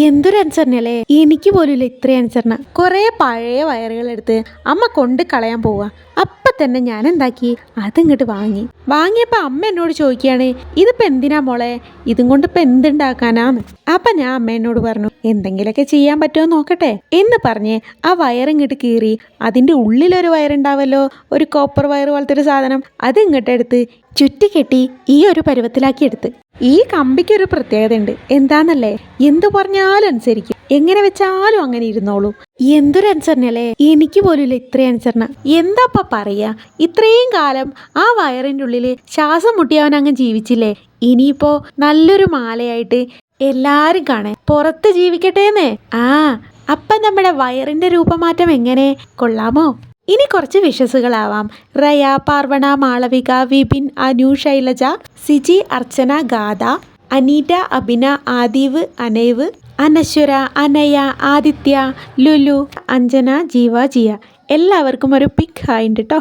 എന്തൊരു അനുസരണല്ലേ, എനിക്ക് പോലുമില്ല ഇത്രയും അനുസരണ. കുറെ പഴയ വയറുകൾ എടുത്ത് അമ്മ കൊണ്ട് കളയാൻ പോവുക. അപ്പൊ തന്നെ ഞാൻ എന്താക്കി, അതിങ്ങോട്ട് വാങ്ങിയപ്പോ അമ്മ എന്നോട് ചോദിക്കുകയാണ്, ഇതിപ്പോ എന്തിനാ മോളെ, ഇതും കൊണ്ട് ഇപ്പൊ എന്തുണ്ടാക്കാനാന്ന്. അപ്പൊ ഞാൻ അമ്മ എന്നോട് പറഞ്ഞു, എന്തെങ്കിലുമൊക്കെ ചെയ്യാൻ പറ്റുമോ നോക്കട്ടെ എന്ന് പറഞ്ഞ് ആ വയറിങ്ങോട്ട് കീറി അതിന്റെ ഉള്ളിലൊരു വയറുണ്ടാവല്ലോ, ഒരു കോപ്പർ വയർ പോലത്തെ ഒരു സാധനം, അത് ഇങ്ങോട്ട് എടുത്ത് ചുറ്റിക്കെട്ടി ഈ ഒരു പരുവത്തിലാക്കി എടുത്ത്. ഈ കമ്പിക്കൊരു പ്രത്യേകത ഉണ്ട്, എന്താന്നല്ലേ, എന്തു പറഞ്ഞാലും അനുസരിക്കും, എങ്ങനെ വെച്ചാലും അങ്ങനെ ഇരുന്നോളൂ. എന്തൊരു അനുസരണല്ലേ, എനിക്ക് പോലുമില്ല ഇത്രയും അനുസരണ. എന്താപ്പ പറയാ, ഇത്രയും കാലം ആ വയറിൻ്റെ ഉള്ളിൽ ശ്വാസം മുട്ടിയവൻ അങ്ങ് ജീവിച്ചില്ലേ, ഇനിയിപ്പോ നല്ലൊരു മാലയായിട്ട് എല്ലാരും കാണേ പുറത്ത് ജീവിക്കട്ടേന്നേ. അപ്പം നമ്മുടെ വയറിന്റെ രൂപമാറ്റം എങ്ങനെ, കൊള്ളാമോ? ഇനി കുറച്ച് വിഷസുകളാവാം. റയ, പാർവണ, മാളവിക, വിപിൻ, അനു, ശൈലജ, സിജി, അർച്ചന, ഗാഥ, അനീറ്റ, അഭിന, ആദീവ്, അനൈവ്, അനശ്വര, അനയ, ആദിത്യ, ലുലു, അഞ്ജന, ജീവ, ജിയ. എല്ലാവർക്കും ഒരു ബിഗ് ഹായ് ഉണ്ട് കേട്ടോ.